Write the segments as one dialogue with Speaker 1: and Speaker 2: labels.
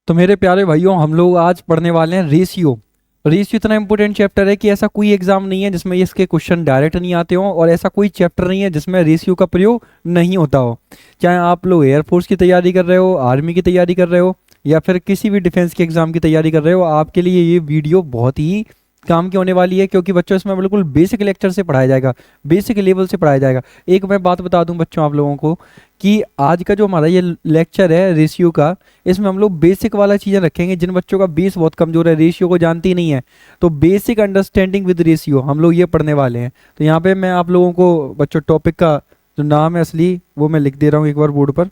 Speaker 1: तो मेरे प्यारे भाइयों, हम लोग आज पढ़ने वाले हैं रेशियो। रेशियो इतना इंपॉर्टेंट चैप्टर है कि ऐसा कोई एग्जाम नहीं है जिसमें इसके क्वेश्चन डायरेक्ट नहीं आते हों, और ऐसा कोई चैप्टर नहीं है जिसमें रेशियो का प्रयोग नहीं होता हो। चाहे आप लोग एयरफोर्स की तैयारी कर रहे हो, आर्मी की तैयारी कर रहे हो, या फिर किसी भी डिफेंस के एग्जाम की तैयारी कर रहे हो, आपके लिए ये वीडियो बहुत ही काम की होने वाली है। क्योंकि बच्चों इसमें बिल्कुल बेसिक लेक्चर से पढ़ाया जाएगा, बेसिक लेवल से पढ़ाया जाएगा। एक मैं बात बता दूं बच्चों आप लोगों को कि आज का जो हमारा ये लेक्चर है रेशियो का, इसमें हम लोग बेसिक वाला चीज़ें रखेंगे। जिन बच्चों का बेस बहुत कमजोर है, रेशियो को जानती नहीं है, तो बेसिक अंडरस्टैंडिंग विद रेशियो हम लोग ये पढ़ने वाले हैं। तो यहाँ पे मैं आप लोगों को बच्चों टॉपिक का जो नाम है असली वो मैं लिख दे रहा हूँ एक बार बोर्ड पर,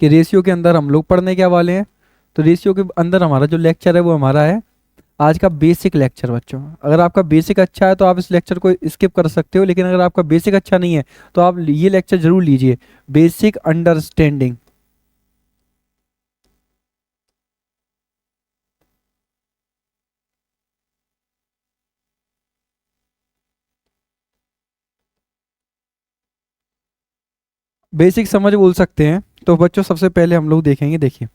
Speaker 1: कि रेशियो के अंदर हम लोग पढ़ने क्या वाले हैं। तो रेशियो के अंदर हमारा जो लेक्चर है वो हमारा है आज का बेसिक लेक्चर। बच्चों अगर आपका बेसिक अच्छा है तो आप इस लेक्चर को स्किप कर सकते हो, लेकिन अगर आपका बेसिक अच्छा नहीं है तो आप ये लेक्चर जरूर लीजिए, बेसिक अंडरस्टैंडिंग। बेसिक समझ बोल सकते हैं। तो बच्चों सबसे पहले हम लोग देखेंगे, देखिए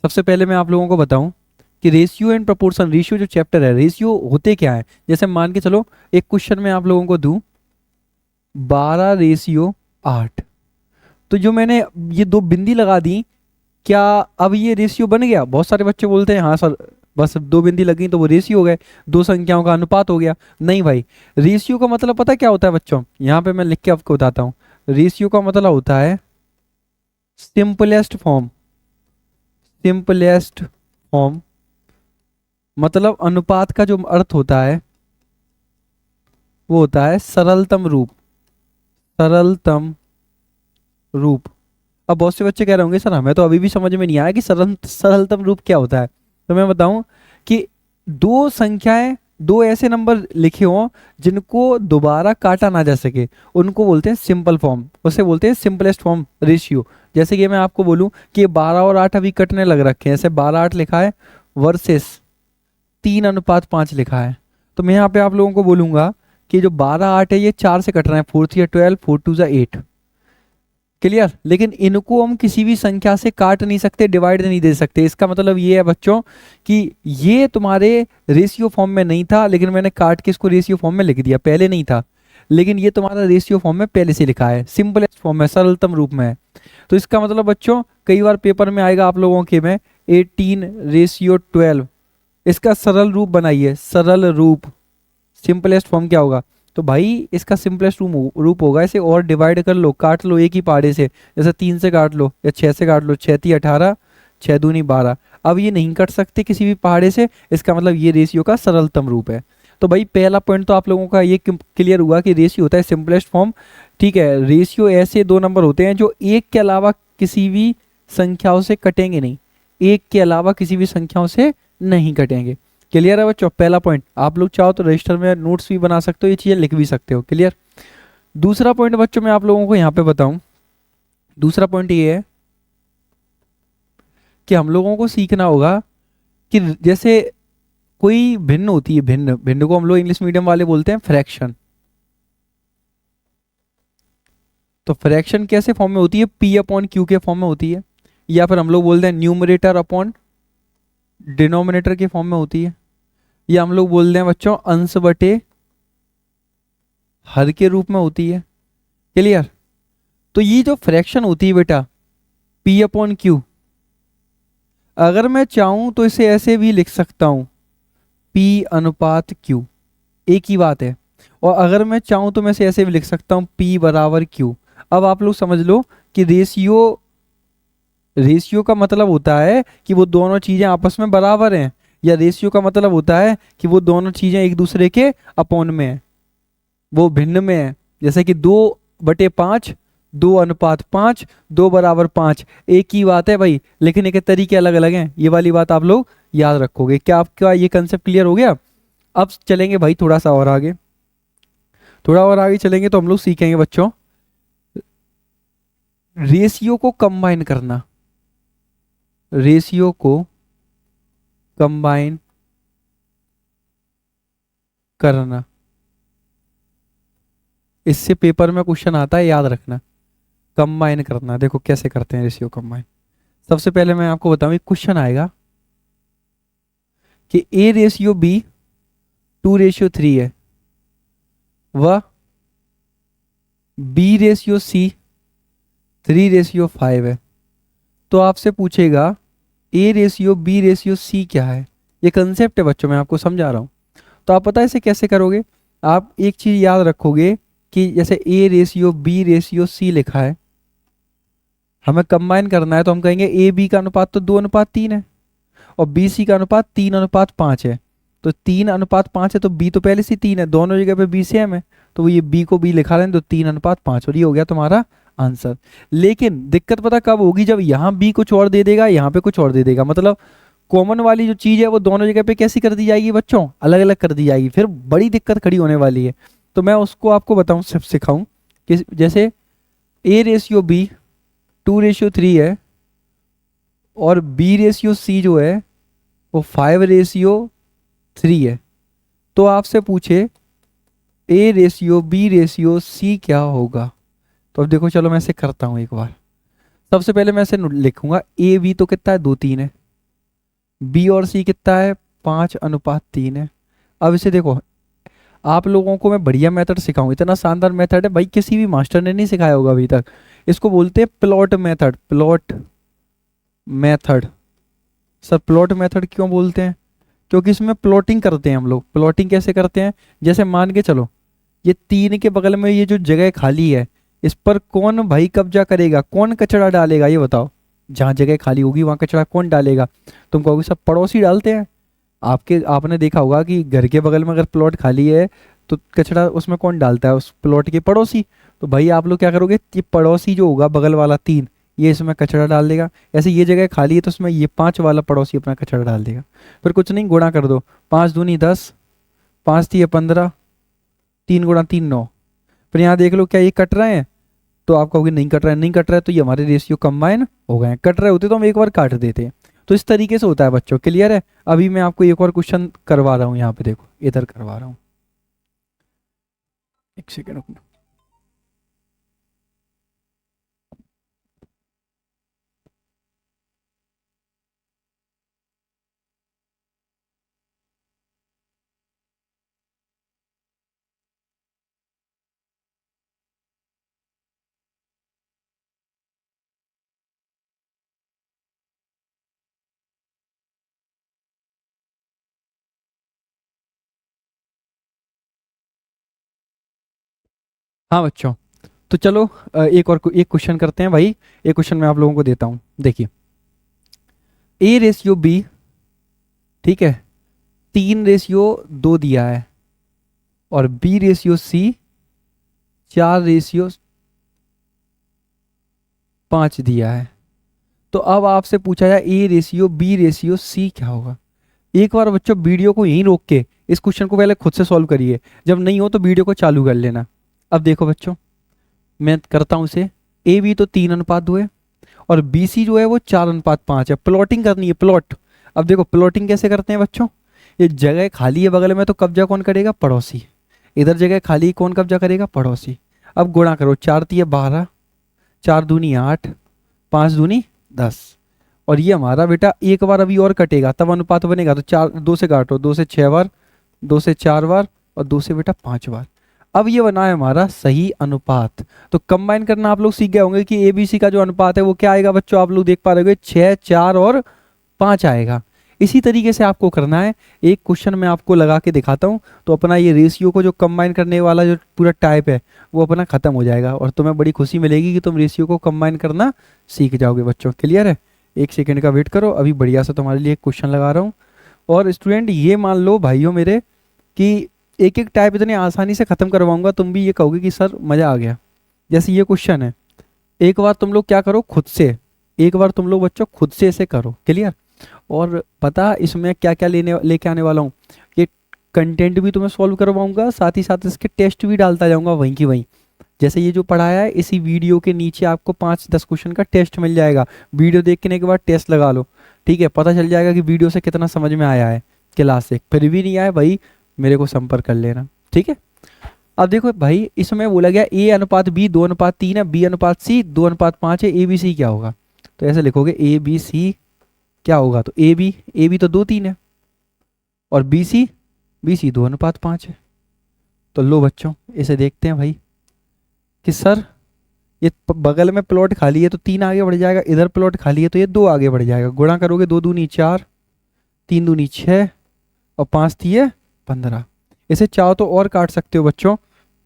Speaker 1: सबसे पहले मैं आप लोगों को बताऊं कि रेशियो एंड प्रोपोर्शन, रेशियो जो चैप्टर है, रेशियो होते क्या है। जैसे मान के चलो एक क्वेश्चन में आप लोगों को दूं 12:8, तो जो मैंने ये दो बिंदी लगा दी, क्या अब ये रेशियो बन गया? बहुत सारे बच्चे बोलते हैं हाँ सर, बस दो बिंदी लगी तो वो रेशियो हो गए, दो संख्याओं का अनुपात हो गया। नहीं भाई, रेशियो का मतलब पता क्या होता है बच्चों? यहाँ पे मैं लिख के आपको बताता हूँ। रेशियो का मतलब होता है सिंपलेस्ट फॉर्म। सिंपलेस्ट फॉर्म मतलब अनुपात का जो अर्थ होता है वो होता है सरलतम रूप। सरलतम रूप। अब बहुत से बच्चे कह रहे होंगे सर हमें तो अभी भी समझ में नहीं आया कि सरलतम रूप क्या होता है। तो मैं बताऊं कि दो संख्याएं, दो ऐसे नंबर लिखे हों जिनको दोबारा काटा ना जा सके, उनको बोलते हैं सिंपल फॉर्म, उसे बोलते हैं सिंपलेस्ट फॉर्म रेशियो। जैसे कि मैं आपको बोलूं कि ये 12 और 8 अभी कटने लग रखे हैं, ऐसे 12:8 लिखा है वर्सेस 3:5 लिखा है। तो मैं यहाँ पे आप लोगों को बोलूंगा कि जो 12:8 है ये 4 से कट रहे हैं, 4 3 12, 4 2 8। क्लियर? लेकिन इनको हम किसी भी संख्या से काट नहीं सकते, डिवाइड नहीं दे सकते। इसका मतलब ये है बच्चों कि ये तुम्हारे रेशियो फॉर्म में नहीं था, लेकिन मैंने काट के इसको रेशियो फॉर्म में लिख दिया। पहले नहीं था, लेकिन ये तुम्हारा रेशियो फॉर्म में पहले से लिखा है, सिंपलेस्ट फॉर्म में, सरलतम रूप में है। तो इसका मतलब बच्चों कई बार पेपर में आएगा आप लोगों के में 18:12, इसका सरल रूप बनाइए। सरल रूप, सिंपलेस्ट फॉर्म क्या होगा? तो भाई इसका सिंपलेस्ट रूप होगा, इसे और डिवाइड कर लो, काट लो एक ही पहाड़े से। जैसे 3 से काट लो या 6 से काट लो, 6 3 18, 6 दूनी 12। अब ये नहीं कट सकते किसी भी पहाड़े से, इसका मतलब ये रेशियो का सरलतम रूप है। तो भाई पहला पॉइंट तो आप लोगों का ये क्लियर हुआ कि रेशियो होता है सिंपलेस्ट फॉर्म। ठीक है, रेशियो ऐसे दो नंबर होते हैं जो एक के अलावा किसी भी संख्याओं से कटेंगे नहीं, एक के अलावा किसी भी संख्याओं से नहीं कटेंगे। क्लियर है बच्चों? पहला पॉइंट। आप लोग चाहो तो रजिस्टर में नोट्स भी बना सकते हो, ये चीजें लिख भी सकते हो। क्लियर? दूसरा पॉइंट बच्चों मैं आप लोगों को यहाँ पे बताऊं, दूसरा पॉइंट ये है कि हम लोगों को सीखना होगा कि जैसे कोई भिन्न होती है, भिन्न, भिन्न को हम लोग इंग्लिश मीडियम वाले बोलते हैं फ्रैक्शन। तो फ्रैक्शन कैसे फॉर्म में होती है? P/Q के फॉर्म में होती है, या फिर हम लोग बोलते हैं न्यूमरेटर अपॉन डिनोमिनेटर के फॉर्म में होती है, या हम लोग बोलते हैं बच्चों अंश बटे हर के रूप में होती है। क्लियर? तो ये जो फ्रैक्शन होती है बेटा P/Q, अगर मैं चाहूं तो इसे ऐसे भी लिख सकता हूं P/Q, एक ही बात है। और अगर मैं चाहूं तो मैं इसे ऐसे भी लिख सकता हूं P/Q। अब आप लोग समझ लो कि रेशियो, रेशियो का मतलब होता है कि वो दोनों चीजें आपस में बराबर हैं, या रेशियो का मतलब होता है कि वो दोनों चीजें एक दूसरे के अपॉन में है, वो भिन्न में है। जैसे कि 2/5, 2:5, 2/5, एक ही बात है भाई, लिखने के तरीके अलग अलग हैं। ये वाली बात आप लोग याद रखोगे। क्या आपका ये कंसेप्ट क्लियर हो गया? अब चलेंगे भाई थोड़ा सा और आगे, थोड़ा और आगे चलेंगे तो हम लोग सीखेंगे बच्चों रेशियो को कंबाइन करना। रेशियो को कंबाइन करना, इससे पेपर में क्वेश्चन आता है, याद रखना। कंबाइन करना, देखो कैसे करते हैं रेशियो कंबाइन। सबसे पहले मैं आपको बताऊं, एक क्वेश्चन आएगा कि A/B 2/3 है, व B/C 3/5 है। तो आपसे पूछेगा A/B/C क्या है। ये कंसेप्ट है बच्चों, मैं आपको समझा रहा हूँ। तो आप पता है इसे कैसे करोगे। आप एक चीज याद रखोगे कि जैसे A/B/C लिखा है, हमें कंबाइन करना है, तो हम कहेंगे AB का अनुपात तो 2:3 है और BC का अनुपात 3:5 है। तो 3:5 है तो B तो पहले से 3 है, दोनों जगह पे B सेम है, तो ये B को B लिखा रहे हैं, तो 3:5, और ये हो गया तुम्हारा आंसर। लेकिन दिक्कत पता कब होगी, जब यहाँ B कुछ और दे देगा, यहाँ पे कुछ और दे देगा। मतलब कॉमन वाली जो चीज है वो दोनों जगह पे कैसी कर दी जाएगी बच्चों, अलग अलग कर दी जाएगी, फिर बड़ी दिक्कत खड़ी होने वाली है। तो मैं उसको आपको बताऊं, सिर्फ सिखाऊं कि जैसे A/B 2/3 है और B/C जो है वो 5/3 है। तो आपसे पूछे A/B/C क्या होगा। तो अब देखो, चलो मैं ऐसे करता हूं एक बार। सबसे पहले मैं ऐसे लिखूंगा, AB तो कितना है, 2:3 है, B और C कितना है, 5:3 है। अब इसे देखो, आप लोगों को मैं बढ़िया मेथड सिखाऊं, इतना शानदार मेथड है भाई, किसी भी मास्टर ने नहीं सिखाया होगा अभी तक। इसको बोलते हैं plot method. Plot method. Sir plot method क्यों बोलते हैं, क्योंकि इसमें प्लॉटिंग करते हैं हम लोग। प्लॉटिंग कैसे करते हैं, जैसे मान के चलो ये 3 के बगल में ये जो जगह खाली है, इस पर कौन भाई कब्जा करेगा, कौन कचरा डालेगा, ये बताओ। जहाँ जगह खाली होगी वहाँ कचरा कौन डालेगा, तुम कहोगे सब पड़ोसी डालते हैं। आपने देखा होगा कि घर के बगल में अगर प्लॉट खाली है तो कचरा उसमें कौन डालता है, उस प्लॉट के पड़ोसी। तो भाई आप लोग क्या करोगे, ये पड़ोसी जो होगा बगल वाला 3, ये इसमें कचरा डाल देगा। ऐसे ये जगह खाली है तो उसमें ये 5 वाला पड़ोसी अपना कचरा डाल देगा। फिर कुछ नहीं, गुणा कर दो, 5 दूनी 10, 5 3 15, 3 गुणा 3 9। फिर यहाँ देख लो क्या ये कट रहे हैं, तो आप कहोगे नहीं कट रहा है, नहीं कट रहा है, तो ये हमारे रेशियो कंबाइन हो गए हैं। कट रहे होते तो हम एक बार काट देते हैं। तो इस तरीके से होता है बच्चों, क्लियर है। अभी मैं आपको एक और क्वेश्चन करवा रहा हूँ, यहाँ पे देखो, इधर करवा रहा हूँ, एक सेकेंड रुकना। हाँ बच्चों, तो चलो एक क्वेश्चन करते हैं भाई। एक क्वेश्चन मैं आप लोगों को देता हूँ, देखिए। A/B, ठीक है, 3/2 दिया है और B/C 4/5 दिया है। तो अब आपसे पूछा जाए A/B/C क्या होगा। एक बार बच्चों वीडियो को यहीं रोक के इस क्वेश्चन को पहले खुद से सॉल्व करिए, जब नहीं हो तो वीडियो को चालू कर लेना। अब देखो बच्चों, मैं करता हूं इसे। AB तो 3:2 है और BC जो है वो 4:5 है। प्लॉटिंग करनी है, प्लॉट। अब देखो प्लॉटिंग कैसे करते हैं बच्चों, ये जगह खाली है बगल में तो कब्जा कौन करेगा, पड़ोसी। इधर जगह खाली है, कौन कब्जा करेगा, पड़ोसी। अब गुणा करो, 4 3 12, 4 दूनी 8, 5 दूनी 10। और ये हमारा बेटा एक बार अभी और कटेगा तब अनुपात बनेगा। तो 4 2 से काटो, 2 से 6 बार, 2 से 4 बार और 2 से बेटा 5 बार। अब ये बना है हमारा सही अनुपात। तो कंबाइन करना आप लोग सीख गए होंगे कि ABC का जो अनुपात है वो क्या आएगा बच्चों, आप लोग देख पा रहे होंगे 6 4 और 5 आएगा। इसी तरीके से आपको करना है। एक क्वेश्चन मैं आपको लगा के दिखाता हूँ, तो अपना ये रेशियो को जो कंबाइन करने वाला जो पूरा टाइप है वो अपना खत्म हो जाएगा और तुम्हें बड़ी खुशी मिलेगी कि तुम रेशियो को कंबाइन करना सीख जाओगे बच्चों। क्लियर है, एक सेकेंड का वेट करो, अभी बढ़िया सा तुम्हारे लिए एक क्वेश्चन लगा रहा हूँ। और स्टूडेंट ये मान लो भाइयों मेरे कि एक एक टाइप इतनी आसानी से खत्म करवाऊंगा, तुम भी ये कहोगे कि सर मजा आ गया। जैसे ये क्वेश्चन है, एक बार तुम लोग क्या करो खुद से, एक बार तुम लोग बच्चों खुद से इसे करो। क्लियर। और पता इसमें क्या क्या लेके आने वाला हूँ, ये कंटेंट भी तुम्हें सॉल्व करवाऊंगा, साथ ही साथ इसके टेस्ट भी डालता जाऊंगा वहीं की वहीं। जैसे ये जो पढ़ाया है इसी वीडियो के नीचे आपको 5-10 क्वेश्चन का टेस्ट मिल जाएगा। वीडियो देखने के बाद टेस्ट लगा लो, ठीक है, पता चल जाएगा कि वीडियो से कितना समझ में आया है क्लास से। फिर भी नहीं आया भाई, मेरे को संपर्क कर लेना, ठीक है। अब देखो भाई, इसमें बोला गया A/B 2:3 है, B/C 2:5 है, ABC क्या होगा। तो ऐसे लिखोगे ए बी सी, क्या होगा तो ए बी तो 2 3 है, और बी सी 2:5 है। तो लो बच्चों इसे देखते हैं भाई कि सर ये बगल में प्लॉट खाली है तो 3 आगे बढ़ जाएगा, इधर प्लॉट खाली है तो ये 2 आगे बढ़ जाएगा। गुणा करोगे 2 दूनी 4, 3 दूनी 6 और 5 3 15। इसे चाहो तो और काट सकते हो बच्चों,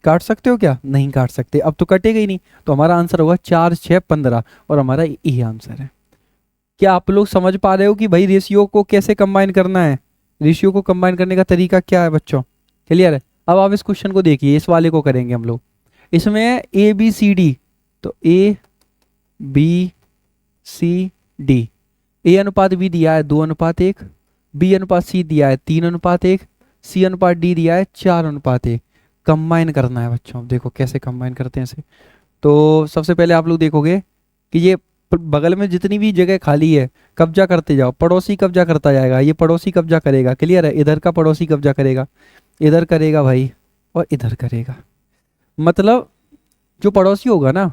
Speaker 1: काट सकते हो क्या? नहीं काट सकते, अब तो कटेगा ही नहीं। तो हमारा आंसर होगा 4 6 15 और हमारा यही आंसर है। क्या आप लोग समझ पा रहे हो कि भाई रेशियो को कैसे कंबाइन करना है? रेशियो को कंबाइन करने का तरीका क्या है बच्चों? क्लियर है? अब आप इस क्वेश्चन को देखिए, इस वाले को करेंगे हम लोग। इसमें ए बी सी डी, तो ए बी सी डी, ए अनुपात बी दिया है 2:1, बी अनुपात सी दिया है 3:1, सी अनुपात डी दिया है 4:1। कंबाइन करना है बच्चों। अब देखो कैसे कंबाइन करते हैं इसे। तो सबसे पहले आप लोग देखोगे कि ये बगल में जितनी भी जगह खाली है कब्जा करते जाओ, पड़ोसी कब्जा करता जाएगा, ये पड़ोसी कब्जा करेगा। क्लियर है? इधर का पड़ोसी कब्जा करेगा, इधर करेगा भाई, और इधर करेगा। मतलब जो पड़ोसी होगा ना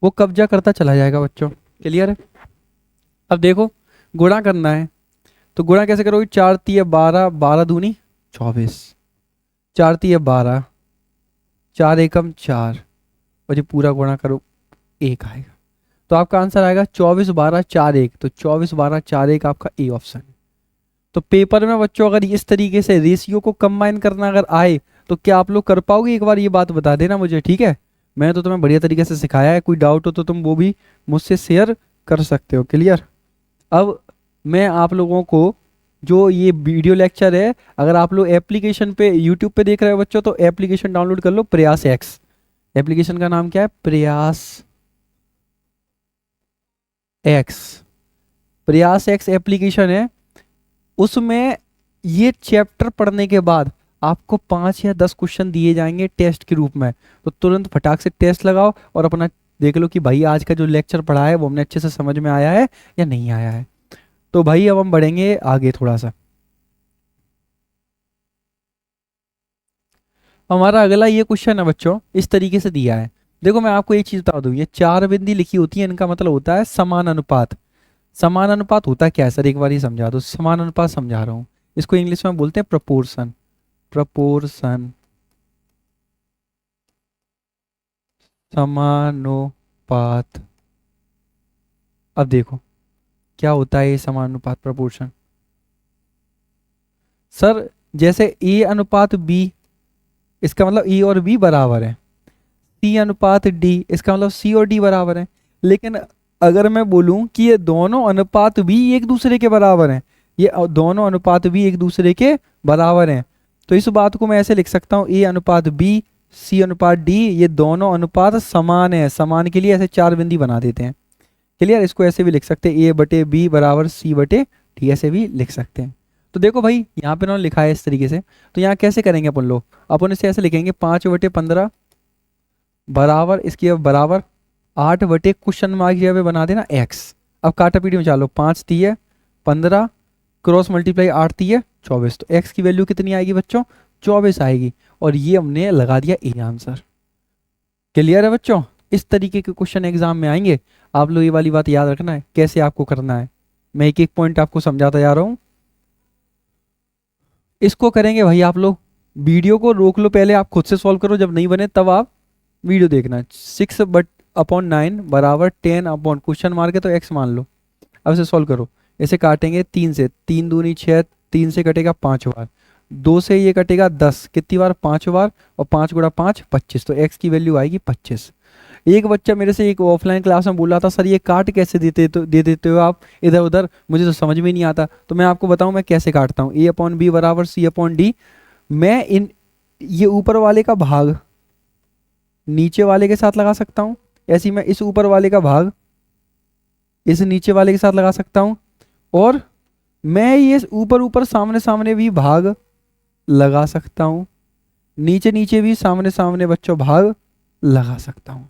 Speaker 1: वो कब्जा करता चला जाएगा बच्चों। क्लियर है? अब देखो गुणा करना है, तो गुणा कैसे करोगे? 4 3 12, 12 दूनी 24, 4 3 12, 4 एकम 4, और ये पूरा गुणा करो 1 आएगा। तो आपका आंसर आएगा 24 12 4 1। तो 24 12 4 1 आपका ए ऑप्शन है। तो पेपर में बच्चों अगर इस तरीके से रेशियो को कंबाइन करना अगर आए तो क्या आप लोग कर पाओगे? एक बार ये बात बता देना मुझे, ठीक है? मैंने तो तुम्हें बढ़िया तरीके से सिखाया है, कोई डाउट हो तो तुम वो भी मुझसे शेयर कर सकते हो। क्लियर? अब मैं आप लोगों को जो ये वीडियो लेक्चर है, अगर आप लोग एप्लीकेशन पे यूट्यूब पे देख रहे हो बच्चों तो एप्लीकेशन डाउनलोड कर लो, प्रयास एक्स। एप्लीकेशन का नाम क्या है? प्रयास एक्स। प्रयास एक्स एप्लीकेशन है, उसमें ये चैप्टर पढ़ने के बाद आपको 5 या 10 क्वेश्चन दिए जाएंगे टेस्ट के रूप में। तो तुरंत फटाक से टेस्ट लगाओ और अपना देख लो कि भाई आज का जो लेक्चर पढ़ा है वो हमने अच्छे से समझ में आया है या नहीं आया है। तो भाई अब हम बढ़ेंगे आगे थोड़ा सा। हमारा अगला ये क्वेश्चन है बच्चों, इस तरीके से दिया है। देखो मैं आपको एक चीज बता दूं, ये 4 बिंदी लिखी होती है, इनका मतलब होता है समान अनुपात। समान अनुपात होता क्या है सर? एक बार ही समझा दो। समान अनुपात समझा रहा हूं, इसको इंग्लिश में बोलते हैं प्रपोर्शन। प्रपोर्शन, समानुपात। अब देखो क्या होता है ये समानुपात, प्रपोर्शन। सर जैसे ए अनुपात बी, इसका मतलब ए और बी बराबर है। सी अनुपात डी, इसका मतलब सी और डी बराबर है। लेकिन अगर मैं बोलूं कि ये दोनों अनुपात भी एक दूसरे के बराबर हैं, ये दोनों अनुपात भी एक दूसरे के बराबर हैं, तो इस बात को मैं ऐसे लिख सकता हूं, ए अनुपात बी सी अनुपात डी, ये दोनों अनुपात समान है। समान के लिए ऐसे 4 बिंदी बना देते हैं। क्लियर? इसको ऐसे भी लिख सकते हैं, ए बटे बी बराबर सी बटे डी, ऐसे भी लिख सकते हैं। तो देखो भाई यहाँ पे उन्होंने लिखा है इस तरीके से, तो यहाँ कैसे करेंगे अपन लोग? अपन इसे ऐसे लिखेंगे 5/15 बराबर, इसकी अब बराबर 8 बटे क्वेश्चन मार्क की जगह पे बना देना एक्स। अब काटा पीटी में चालो, 5 3 15 क्रॉस मल्टीप्लाई 8 3 24। तो एक्स की वैल्यू कितनी आएगी बच्चों? 24 आएगी। और ये हमने लगा दिया ए आंसर। क्लियर है बच्चों? इस तरीके के क्वेश्चन एग्जाम में आएंगे। आप लोग ये वाली बात याद रखना है कैसे आपको करना है। मैं एक एक पॉइंट आपको समझाता जा रहा हूं। इसको करेंगे भाई आप लोग, वीडियो को रोक लो, पहले आप खुद से सॉल्व करो, जब नहीं बने तब आप वीडियो देखना। 6/9 बराबर 10 अपॉन क्वेश्चन मार्क है तो एक्स मान लो। अब इसे सॉल्व करो, इसे काटेंगे 3 से, 3 दूनी 6, 3 से कटेगा 5 बार, 2 से ये कटेगा 10, कितनी बार? 5 बार, और 5 गुणा 5 25। तो एक्स की वैल्यू आएगी 25। एक बच्चा मेरे से एक ऑफलाइन क्लास में बोल रहा था, सर ये काट कैसे देते, तो दे देते हो आप इधर उधर, मुझे तो समझ में नहीं आता। तो मैं आपको बताऊं मैं कैसे काटता हूँ। ए अपॉन बी बराबर सी अपॉन डी। मैं इन ये ऊपर वाले का भाग नीचे वाले के साथ लगा सकता हूँ, ऐसे ही मैं इस ऊपर वाले का भाग इस नीचे वाले के साथ लगा सकता हूँ, और मैं ये ऊपर ऊपर सामने सामने भी भाग लगा सकता हूँ, नीचे नीचे भी सामने सामने बच्चों भाग लगा सकता हूँ।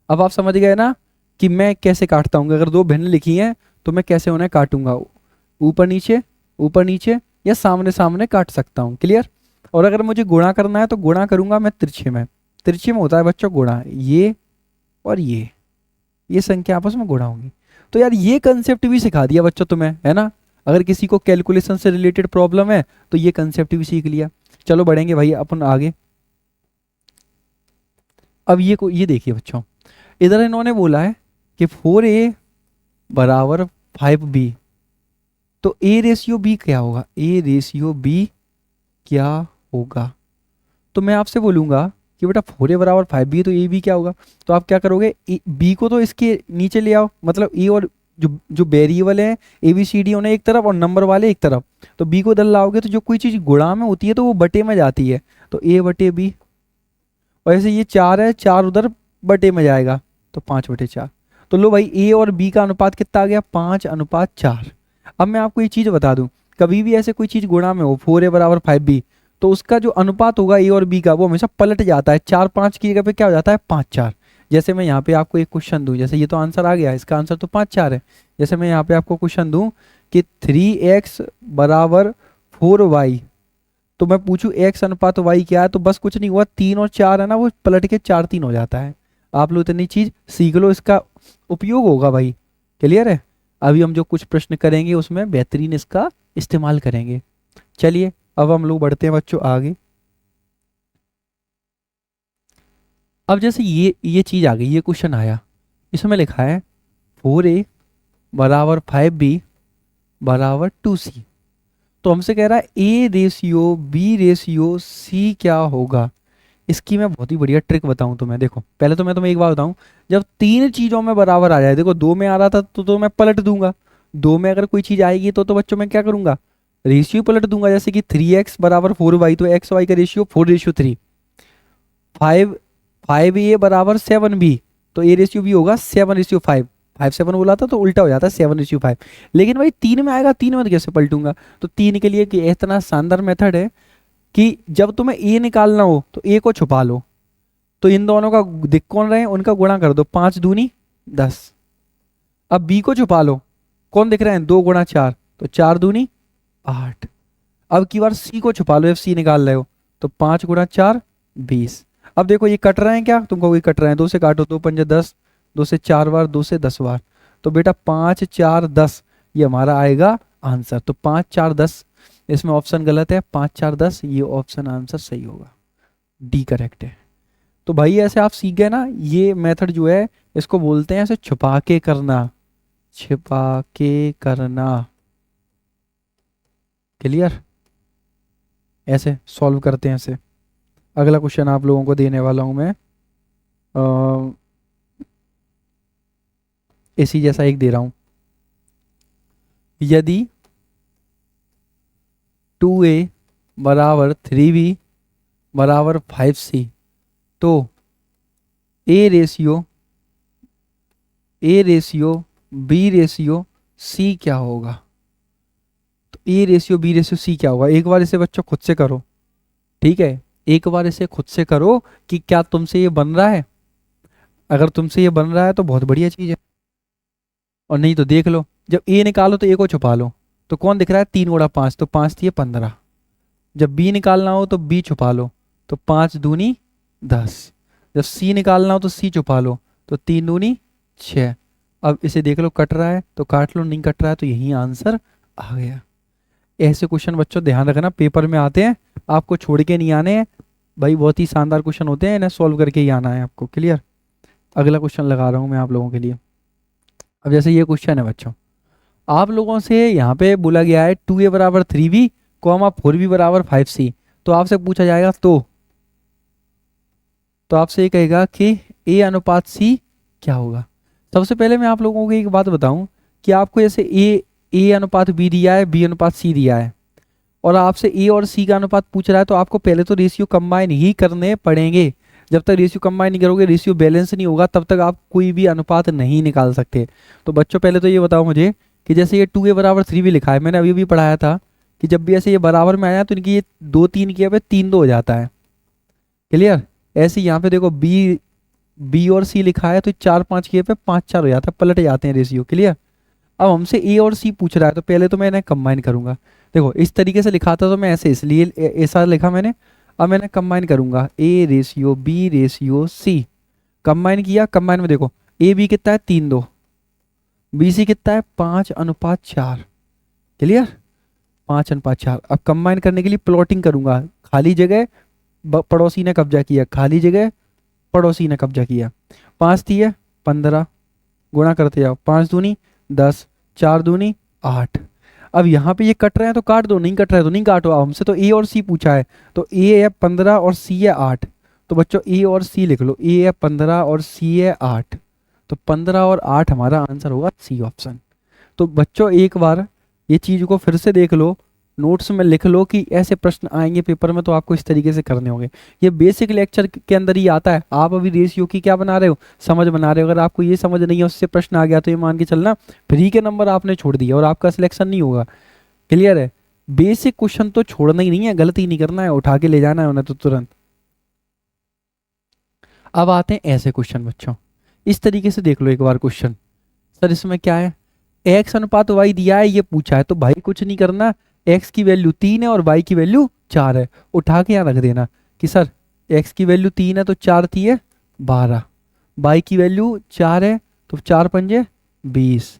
Speaker 1: अब आप समझ गए ना कि मैं कैसे काटता हूँ। अगर 2 भिन्न लिखी हैं तो मैं कैसे उन्हें काटूंगा, ऊपर नीचे या सामने सामने काट सकता हूँ। क्लियर? और अगर मुझे गुणा करना है तो गुणा करूंगा मैं तिरछे में। तिरछे में होता है बच्चों गुणा, ये और ये संख्या आपस में गुणा होंगी। तो यार ये कंसेप्ट भी सिखा दिया बच्चों तुम्हें, है ना। अगर किसी को कैलकुलेशन से रिलेटेड प्रॉब्लम है तो ये कंसेप्ट भी सीख लिया। चलो बढ़ेंगे भाई अपन आगे। अब ये देखिए बच्चों, इधर इन्होंने बोला है कि 4a बराबर 5b, तो a रेशियो b क्या होगा, a रेशियो b क्या होगा। तो मैं आपसे बोलूंगा कि बेटा 4a बराबर 5b, तो a b क्या होगा। तो आप क्या करोगे, b को तो इसके नीचे ले आओ, मतलब a और जो जो वेरिएबल है ए बी सी डी उन्हें एक तरफ और नंबर वाले एक तरफ, तो b को इधर लाओगे तो जो कोई चीज़ गुणा में होती है तो वो बटे में जाती है, तो a बटे b। और ऐसे ये 4 है, 4 उधर बटे में जाएगा तो 5/4। तो लो भाई a और b का अनुपात कितना आ गया, 5:4। अब मैं आपको ये चीज़ बता दूं, कभी भी ऐसे कोई चीज़ गुणा में हो 4a बराबर 5b, तो उसका जो अनुपात होगा a और b का वो हमेशा पलट जाता है, 4-5 की जगह पे क्या हो जाता है 5-4। जैसे मैं यहाँ पे आपको एक क्वेश्चन दूं, जैसे ये तो आंसर आ गया, इसका आंसर तो 5-4 है। जैसे मैं यहाँ पे आपको क्वेश्चन दूं कि 3x बराबर 4y, तो मैं पूछूं x अनुपात y क्या है, तो बस कुछ नहीं हुआ, 3 और 4 है ना, वो पलट के 4-3 हो जाता है। आप लोग इतनी चीज सीख लो, इसका उपयोग होगा भाई। क्लियर है। अभी हम जो कुछ प्रश्न करेंगे उसमें बेहतरीन इसका इस्तेमाल करेंगे। चलिए अब हम लोग बढ़ते हैं बच्चों आगे। अब जैसे ये चीज आ गई, ये क्वेश्चन आया, इसमें लिखा है 4a बराबर 5b बराबर 2c। तो हमसे कह रहा है A ratio B ratio C क्या होगा। इसकी मैं बहुत ही बढ़िया ट्रिक बताऊं तुम्हें। देखो पहले तो मैं तुम्हें एक बात बताऊं, जब तीन चीजों में बराबर आ जाए, देखो 2 में आ रहा था तो मैं पलट दूंगा, 2 में अगर कोई चीज आएगी तो बच्चों मैं क्या करूंगा, रेशियो पलट दूंगा। जैसे कि 3x बराबर 4y, तो एक्स वाई का रेशियो 4:3। 5a बराबर 7b, तो ए रेशियो भी होगा 7:5। 5-7 बोला था तो उल्टा हो जाता है 7:5। लेकिन भाई 3 में आएगा, 3 में तो कैसे पलटूंगा। तो 3 के लिए कि इतना शानदार मेथड है कि जब तुम्हें ए निकालना हो तो ए को छुपा लो, तो इन दोनों का दिख कौन रहे हैं उनका गुणा कर दो, 5 दूनी 10। अब बी को छुपा लो, कौन दिख रहे हैं, 2 गुणा 4, तो 4 दूनी 8। अब की बार सी को छुपा लो, एफ सी निकाल रहे हो, तो 5 गुणा 4 20। अब देखो ये कट रहे हैं क्या, तुमको ये कट रहे हैं, 2 से काटो, 2×5 10, 2 से 4 बार, 2 से 10 बार, तो बेटा 5 4 10 ये हमारा आएगा आंसर। तो 5 4 10, इसमें ऑप्शन गलत है, 5 4 10 ये ऑप्शन आंसर सही होगा, डी करेक्ट है। तो भाई ऐसे आप सीख गए ना, ये मेथड जो है इसको बोलते हैं ऐसे छुपा के करना, छिपा के करना। क्लियर। ऐसे सॉल्व करते हैं ऐसे। अगला क्वेश्चन आप लोगों को देने वाला हूं मैं, इसी जैसा एक दे रहा हूं। यदि 2a बराबर 3b बराबर 5c, तो A ratio B ratio C क्या होगा। तो A ratio B ratio C क्या होगा, एक बार इसे बच्चों खुद से करो, ठीक है, एक बार इसे खुद से करो कि क्या तुमसे ये बन रहा है। अगर तुमसे ये बन रहा है तो बहुत बढ़िया चीज़ है, और नहीं तो देख लो, जब ए निकालो तो ए को छुपा लो, तो कौन दिख रहा है, 3 × 5, तो 5 थी 15। जब बी निकालना हो तो बी छुपा लो, तो 5 दूनी 10। जब सी निकालना हो तो सी छुपा लो, तो 3 दूनी 6। अब इसे देख लो, कट रहा है तो काट लो, नहीं कट रहा है तो यही आंसर आ गया। ऐसे क्वेश्चन बच्चों ध्यान रखना, पेपर में आते हैं, आपको छोड़ के नहीं आने हैं भाई, बहुत ही शानदार क्वेश्चन होते हैं, इन्हें सॉल्व करके ही आना है आपको। क्लियर। अगला क्वेश्चन लगा रहा हूँ मैं आप लोगों के लिए। अब जैसे ये क्वेश्चन है बच्चों, आप लोगों से यहाँ पे बोला गया है 2a बराबर 3b, 4b बराबर 5c, तो आपसे पूछा जाएगा तो आपसे ये कहेगा कि a अनुपात c क्या होगा। सबसे पहले मैं आप लोगों को एक बात बताऊं कि आपको जैसे a अनुपात b दिया है, b अनुपात c दिया है, और आपसे a और c का अनुपात पूछ रहा है, तो आपको पहले तो रेशियो कंबाइन ही करने पड़ेंगे। जब तक रेशियो कंबाइन नहीं करोगे, रेशियो बैलेंस नहीं होगा, तब तक आप कोई भी अनुपात नहीं निकाल सकते। तो बच्चों पहले तो ये बताओ मुझे कि जैसे ये 2a बराबर 3b लिखा है, मैंने अभी भी पढ़ाया था कि जब भी ऐसे ये बराबर में आया तो इनकी ये 2 3 की पे 3 2 हो जाता है। क्लियर। ऐसे यहाँ पे देखो बी और सी लिखा है तो 4 5 की पे 5 4 हो जाता है, पलट जाते हैं रेशियो। क्लियर। अब हमसे ए और सी पूछ रहा है, तो पहले तो मैं इन्हें कंबाइन करूंगा। देखो इस तरीके से लिखा था तो मैं ऐसे इसलिए ऐसा लिखा मैंने। अब मैंने कंबाइन करूंगा, A ratio B ratio C, combine किया, कंबाइन में देखो ए बी कितना है 3 2, BC कितना है 5:4। क्लियर, 5:4। अब कंबाइन करने के लिए प्लॉटिंग करूंगा, खाली जगह पड़ोसी ने कब्जा किया, खाली जगह पड़ोसी ने कब्जा किया। 5 थी है 15, गुणा करते जाओ, 5 दूनी 10, 4 दूनी 8। अब यहाँ पे ये कट रहे हैं तो काट दो, नहीं कट रहे हैं तो नहीं काटो। अब हमसे तो ए और सी पूछा है, तो ए है 15 और सी है 8। तो बच्चों ए और सी लिख लो, ए है 15 और सी है 8। तो 15 और 8 हमारा आंसर होगा सी ऑप्शन। तो बच्चों एक बार ये चीज को फिर से देख लो, नोट्स में लिख लो कि ऐसे प्रश्न आएंगे पेपर में तो आपको इस तरीके से करने होंगे। ये बेसिक लेक्चर के अंदर ही आता है। आप अभी रेशियो की क्या बना रहे हो, समझ बना रहे हो। अगर आपको ये समझ नहीं है, उससे प्रश्न आ गया तो ये मान के चलना फ्री के नंबर आपने छोड़ दिया और आपका सिलेक्शन नहीं होगा। क्लियर है, बेसिक क्वेश्चन तो छोड़ना ही नहीं है, गलती नहीं करना है, उठा के ले जाना है उन्हें तो तुरंत। अब आते हैं ऐसे क्वेश्चन बच्चों, इस तरीके से देख लो एक बार क्वेश्चन। सर इसमें क्या है, x अनुपात y दिया है, ये पूछा है, तो भाई कुछ नहीं करना, x की वैल्यू 3 है और y की वैल्यू 4 है। उठा के यहाँ रख देना कि सर x की वैल्यू 3 है तो 4 थी है 12, y की वैल्यू 4 है तो 4 पंजे 20,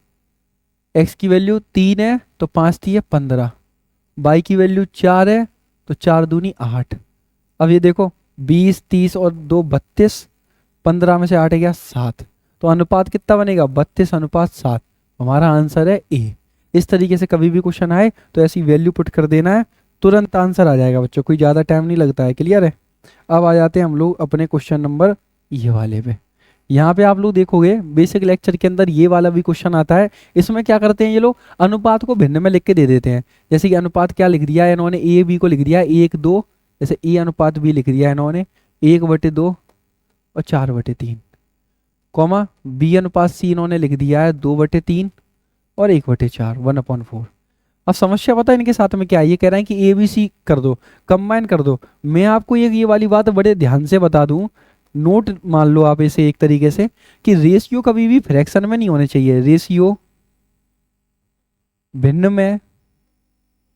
Speaker 1: x की वैल्यू 3 है तो 5 थी है 15, y की वैल्यू 4 है तो 4 दूनी 8। अब ये देखो 20 30 और 2 32, 15 में से 8 गया 7, तो अनुपात कितना बनेगा 32:7। हमारा आंसर है ए। इस तरीके से कभी भी क्वेश्चन आए तो ऐसी वैल्यू पुट कर देना है, तुरंत आंसर आ जाएगा बच्चों, कोई ज़्यादा टाइम नहीं लगता है। क्लियर है, अब आ जाते हैं हम लोग अपने क्वेश्चन नंबर ये वाले पे। यहाँ पे आप लोग देखोगे बेसिक लेक्चर के अंदर ये वाला भी क्वेश्चन आता है। इसमें क्या करते हैं ये लोग, अनुपात को भिन्न में लिख के दे देते हैं। जैसे कि अनुपात क्या लिख दिया है इन्होंने, ए बी को लिख दिया 1:2, जैसे ए अनुपात बी लिख दिया है इन्होंने 1/2 और 4/3, कॉमा बी अनुपात सी इन्होंने लिख दिया है 2/3 और 1/4, 1/4। अब समस्या पता है इनके साथ में क्या है, ये कह रहे हैं कि ए बी सी कर दो, कंबाइन कर दो। मैं आपको ये वाली बात बड़े ध्यान से बता दूं, नोट मान लो आप इसे एक तरीके से, कि रेशियो कभी भी फ्रैक्शन में नहीं होने चाहिए। रेशियो भिन्न में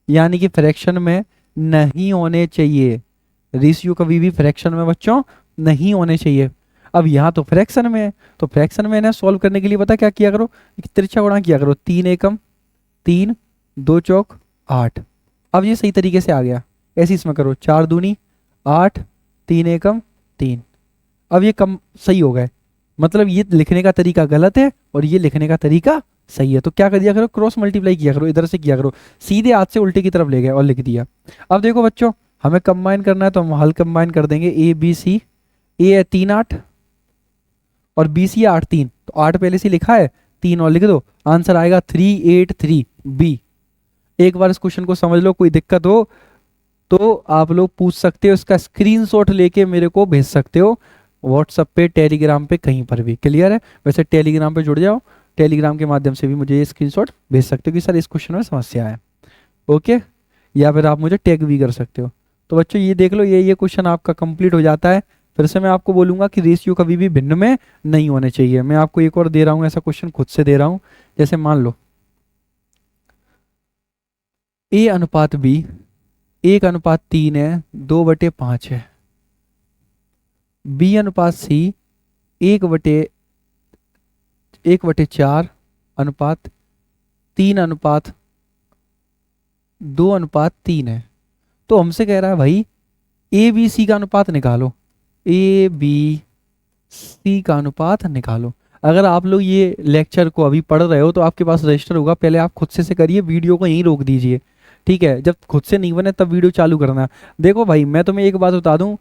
Speaker 1: यानी कि फ्रैक्शन में नहीं होने चाहिए। रेशियो कभी भी फ्रैक्शन में बच्चों नहीं होने चाहिए। अब यहाँ तो फ्रैक्शन में है, तो फ्रैक्शन में ना सॉल्व करने के लिए पता क्या किया करो, एक तिरछा गुणा किया करो, 3 एकम 3, 2 चौक 8। अब ये सही तरीके से आ गया। ऐसे इसमें करो 4 दूनी 8, 3 एकम 3। अब ये कम सही हो गए, मतलब ये लिखने का तरीका गलत है और ये लिखने का तरीका सही है। तो क्या कर दिया करो, क्रॉस मल्टीप्लाई किया करो, इधर से किया करो, सीधे हाथ से उल्टे की तरफ ले गए और लिख दिया। अब देखो बच्चों हमें कंबाइन करना है तो हम हल कंबाइन कर देंगे, ए बी सी। ए है 3 8 और बी सी है 8 3, तो 8 पहले से लिखा है, 3 और लिख दो, आंसर आएगा 383 बी। एक बार इस क्वेश्चन को समझ लो, कोई दिक्कत हो तो आप लोग पूछ सकते हो, इसका स्क्रीनशॉट लेके मेरे को भेज सकते हो व्हाट्सएप पे, टेलीग्राम पे, कहीं पर भी। क्लियर है, वैसे टेलीग्राम पे जुड़ जाओ, टेलीग्राम के माध्यम से भी मुझे ये स्क्रीनशॉट भेज सकते हो कि सर इस क्वेश्चन में समस्या है। ओके, या फिर आप मुझे टैग भी कर सकते हो। तो बच्चों ये देख लो, ये क्वेश्चन आपका कंप्लीट हो जाता है। फिर से मैं आपको बोलूंगा कि रेशियो कभी भी भिन्न में नहीं होने चाहिए। मैं आपको एक और दे रहा हूँ ऐसा क्वेश्चन, खुद से दे रहा हूँ। जैसे मान लो ए अनुपात बी 1:3 है, 2/5 है। बी अनुपात सी 1/4 अनुपात 3:2:3 है। तो हमसे कह रहा है भाई ए बी सी का अनुपात निकालो, ए बी सी का अनुपात निकालो। अगर आप लोग ये लेक्चर को अभी पढ़ रहे हो तो आपके पास रजिस्टर होगा, पहले आप खुद से करिए, वीडियो को यहीं रोक दीजिए। ठीक है, जब खुद से नहीं बने तब वीडियो चालू करना। देखो भाई मैं तुम्हें एक बात बता दूं,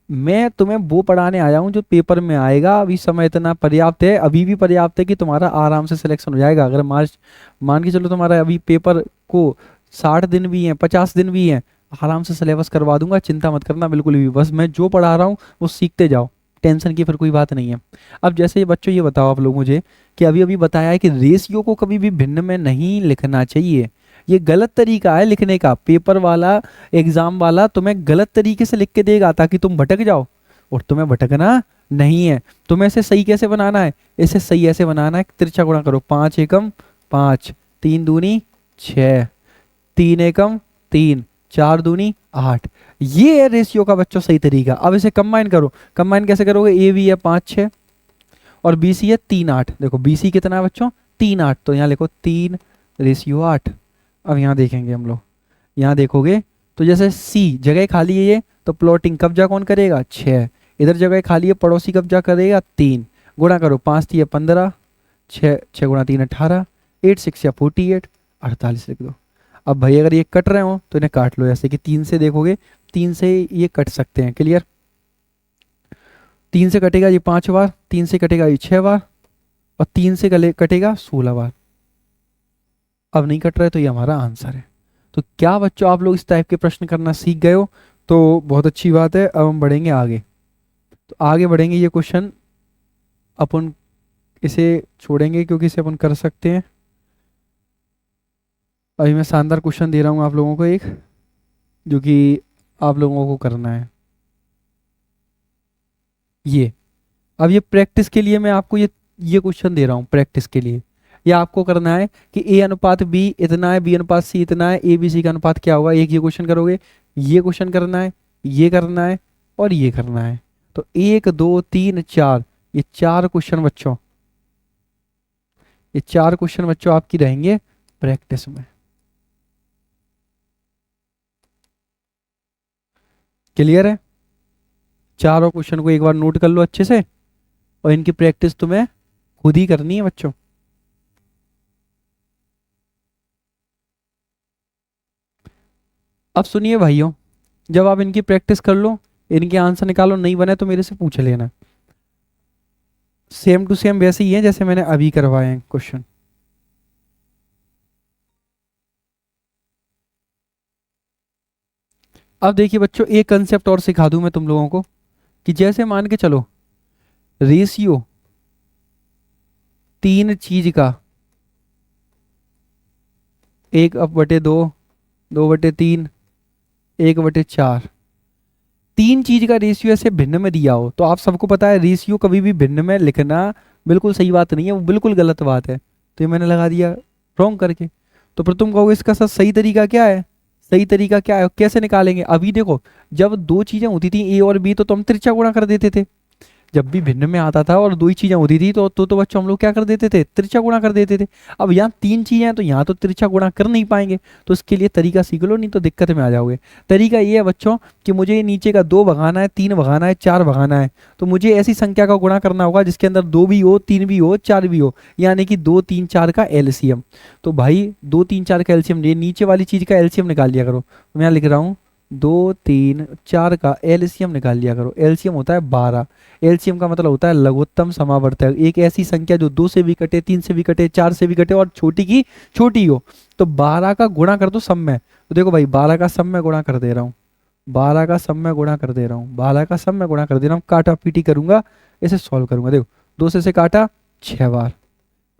Speaker 1: मैं तुम्हें वो पढ़ाने आया हूँ जो पेपर में आएगा। अभी समय इतना पर्याप्त है, अभी भी पर्याप्त है कि तुम्हारा आराम से सिलेक्शन हो जाएगा। अगर मार्च मान के चलो तुम्हारा अभी पेपर को 60 दिन भी हैं, 50 दिन भी हैं, आराम से सिलेबस करवा दूंगा, चिंता मत करना बिल्कुल भी। बस मैं जो पढ़ा रहा हूँ वो सीखते जाओ, टेंशन की फिर कोई बात नहीं है। अब जैसे बच्चों ये बताओ आप लोग मुझे कि अभी अभी बताया है कि रेशियो को कभी भी भिन्न में नहीं लिखना चाहिए। ये गलत तरीका है लिखने का। पेपर वाला, एग्जाम वाला तुम्हें गलत तरीके से लिख के देगा ताकि तुम भटक जाओ, और तुम्हें भटकना नहीं है। तुम्हें इसे सही कैसे बनाना है, इसे सही ऐसे बनाना है, तिरछा गुणा करो, 5 एकम 5, 3 दूनी 6, 3 एकम 3, 4 दूनी 8। ये है रेशियो का बच्चों सही तरीका। अब इसे कंबाइन करो, कंबाइन कैसे करोगे, ए बी है 5 6 और बी सी है 3 8। देखो बी सी कितना है बच्चों 3:8, तो यहाँ लिखो 3:8। अब यहाँ देखेंगे हम लोग, यहाँ देखोगे तो जैसे सी जगह खाली है ये, तो प्लॉटिंग कब्जा कौन करेगा 6, इधर जगह खाली है पड़ोसी कब्जा करेगा 3, गुणा करो 5 3 15, 6 6 गुणा 3 18, 8 6 या 48, 48 लिख दो। अब भाई अगर ये कट रहे हो तो इन्हें काट लो, जैसे कि 3 से देखोगे 3 से ये कट सकते हैं, क्लियर। 3 से कटेगा ये 5 बार, 3 से कटेगा ये 6 बार, और 3 से कटेगा 16 बार। अब नहीं कट रहा है तो ये हमारा आंसर है। तो क्या बच्चों आप लोग इस टाइप के प्रश्न करना सीख गए हो, तो बहुत अच्छी बात है। अब हम बढ़ेंगे आगे, तो आगे बढ़ेंगे, ये क्वेश्चन अपन इसे छोड़ेंगे क्योंकि इसे अपन कर सकते हैं। अभी मैं शानदार क्वेश्चन दे रहा हूँ आप लोगों को एक, जो कि आप लोगों को करना है ये। अब ये प्रैक्टिस के लिए मैं आपको ये क्वेश्चन दे रहा हूँ प्रैक्टिस के लिए। ये आपको करना है कि ए अनुपात बी इतना है, बी अनुपात सी इतना है, ए बी सी का अनुपात क्या होगा। एक ये क्वेश्चन करोगे, ये क्वेश्चन करना है, ये करना है और ये करना है। तो 1 2 3 4, ये 4 क्वेश्चन बच्चों, ये 4 क्वेश्चन बच्चों आपकी रहेंगे प्रैक्टिस में। क्लियर है? चारों क्वेश्चन को एक बार नोट कर लो अच्छे से, और इनकी प्रैक्टिस तुम्हें खुद ही करनी है बच्चों। अब सुनिए भाइयों, जब आप इनकी प्रैक्टिस कर लो, इनके आंसर निकालो, नहीं बने तो मेरे से पूछ लेना। सेम टू सेम वैसे ही है जैसे मैंने अभी करवाए हैं क्वेश्चन। अब देखिए बच्चों, एक कंसेप्ट और सिखा दूं मैं तुम लोगों को, कि जैसे मान के चलो रेशियो 3 चीज का, 1/2, 2/3, 1/4, 3 चीज का रेशियो ऐसे भिन्न में दिया हो, तो आप सबको पता है रेशियो कभी भी भिन्न में लिखना बिल्कुल सही बात नहीं है, वो बिल्कुल गलत बात है। तो ये मैंने लगा दिया रॉन्ग करके। तो फिर तुम कहोगे इसका सही तरीका क्या है, सही तरीका क्या है, कैसे निकालेंगे। अभी देखो, जब दो चीजें होती थी ए और बी, तो हम त्रिज्या गुणा कर देते थे। जब भी भिन्न में आता था और दो ही चीजें होती थी, तो बच्चों हम लोग क्या कर देते थे, त्रिज्या गुणा कर देते थे। अब यहाँ 3 चीजें हैं तो यहाँ तो त्रिज्या गुणा कर नहीं पाएंगे, तो इसके लिए तरीका सीख लो, नहीं तो दिक्कत में आ जाओगे। तरीका ये है बच्चों कि मुझे नीचे का 2 भगाना है, 3 भगाना है, 4 भगाना है, तो मुझे ऐसी संख्या का गुणा करना होगा जिसके अंदर 2 भी हो, 3 भी हो, 4 भी हो, यानी कि 2 3 4 का एलसीएम। तो भाई 2 3 4 का एलसीएम, ये नीचे वाली चीज का एलसीएम निकाल लिया करो। मैं यहाँ लिख रहा हूँ 2 3 4 का एलसीएम निकाल लिया करो। एलसीएम होता है 12। एलसीएम का मतलब होता है लघुत्तम समावर्तक, एक ऐसी संख्या जो 2 से भी कटे, 3 से भी कटे, 4 से भी कटे और छोटी की छोटी हो। तो 12 का गुणा कर दो सब में। तो देखो भाई 12 का सब में गुणा कर दे रहा हूँ, 12 का सब में गुणा कर दे रहा हूँ, 12 का सब में गुणा कर दे रहा हूँ। काटा पीटी करूंगा, इसे सॉल्व करूंगा। देखो 2 से काटा 6 बार,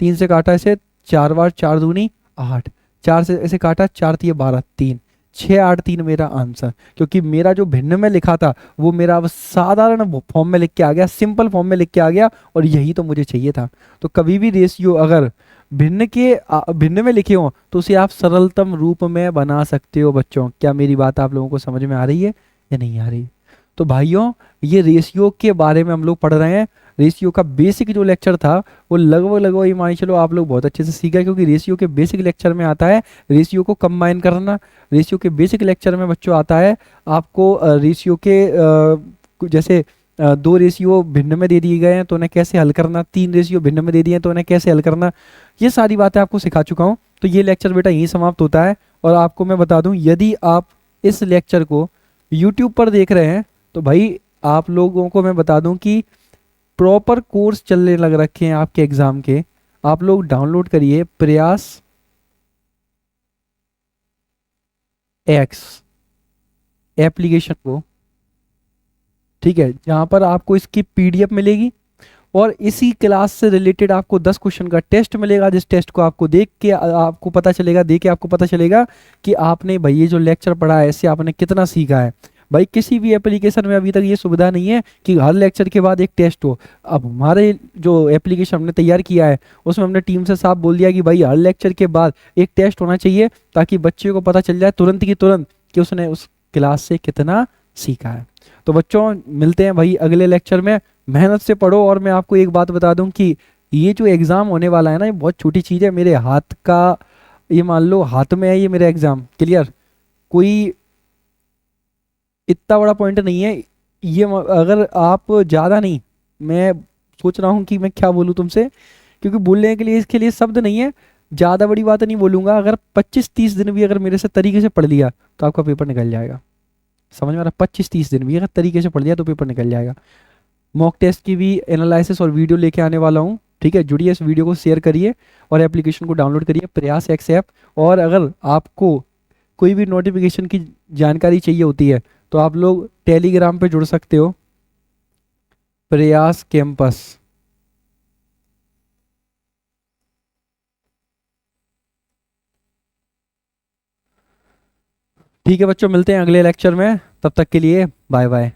Speaker 1: 3 से काटा इसे 4 बार, 4 दूनी 8, 4 से इसे काटा 4 3 12, 3 6 8 3 मेरा आंसर। क्योंकि मेरा जो भिन्न में लिखा था वो मेरा अब साधारण फॉर्म में लिख के आ गया, सिंपल फॉर्म में लिख के आ गया, और यही तो मुझे चाहिए था। तो कभी भी रेशियो अगर भिन्न में लिखे हो तो उसे आप सरलतम रूप में बना सकते हो बच्चों। क्या मेरी बात आप लोगों को समझ में आ रही है या नहीं आ रही? तो भाइयों, ये रेशियो के बारे में हम लोग पढ़ रहे हैं। रेशियो का बेसिक जो लेक्चर था वो लगभग ये मान चलो आप लोग बहुत अच्छे से सीख गए, क्योंकि रेशियो के बेसिक लेक्चर में आता है रेशियो को कंबाइन करना। रेशियो के बेसिक लेक्चर में बच्चों आता है आपको रेशियो के जैसे 2 रेशियो भिन्न में दे दिए गए हैं तो उन्हें कैसे हल करना, 3 रेशियो भिन्न में दे दिए हैं तो उन्हें कैसे हल करना, ये सारी बातें आपको सिखा चुका हूँ। तो ये लेक्चर बेटा यहीं समाप्त होता है। और आपको मैं बता दूं, यदि आप इस लेक्चर को यूट्यूब पर देख रहे हैं तो भाई आप लोगों को मैं बता दूं कि प्रॉपर कोर्स चलने लग रखे हैं आपके एग्जाम के। आप लोग डाउनलोड करिए प्रयास एक्स एप्लीकेशन को, ठीक है, जहां पर आपको इसकी पीडीएफ मिलेगी और इसी क्लास से रिलेटेड आपको 10 क्वेश्चन का टेस्ट मिलेगा, जिस टेस्ट को आपको देख के आपको पता चलेगा, देख के आपको पता चलेगा कि आपने भाई ये जो लेक्चर पढ़ा है इससे आपने कितना सीखा है। भाई किसी भी एप्लीकेशन में अभी तक ये सुविधा नहीं है कि हर लेक्चर के बाद एक टेस्ट हो। अब हमारे जो एप्लीकेशन हमने तैयार किया है उसमें हमने टीम से साफ बोल दिया कि भाई हर लेक्चर के बाद एक टेस्ट होना चाहिए, ताकि बच्चे को पता चल जाए तुरंत की तुरंत कि उसने उस क्लास से कितना सीखा है। तो बच्चों मिलते हैं भाई अगले लेक्चर में, मेहनत से पढ़ो। और मैं आपको एक बात बता दूं कि ये जो एग्ज़ाम होने वाला है ना, ये बहुत छोटी चीज़ है मेरे हाथ का। ये मान लो हाथ में है ये मेरा एग्ज़ाम, क्लियर। कोई इतना बड़ा पॉइंट नहीं है ये। अगर आप ज़्यादा नहीं, मैं सोच रहा हूँ कि मैं क्या बोलूँ तुमसे, क्योंकि बोलने के लिए इसके लिए शब्द नहीं है। ज़्यादा बड़ी बात नहीं बोलूँगा, अगर 25-30 दिन भी अगर मेरे से तरीके से पढ़ लिया तो आपका पेपर निकल जाएगा। समझ में आ रहा? 25-30 दिन भी अगर तरीके से पढ़ लिया तो पेपर निकल जाएगा। मॉक टेस्ट की भी एनालिसिस और वीडियो लेके आने वाला हूँ, ठीक है। जुड़िए, इस वीडियो को शेयर करिए और एप्लीकेशन को डाउनलोड करिए, प्रयास एक्स ऐप। और अगर आपको कोई भी नोटिफिकेशन की जानकारी चाहिए होती है तो आप लोग टेलीग्राम पे जुड़ सकते हो, प्रयास कैंपस। ठीक है बच्चों, मिलते हैं अगले लेक्चर में, तब तक के लिए बाय बाय।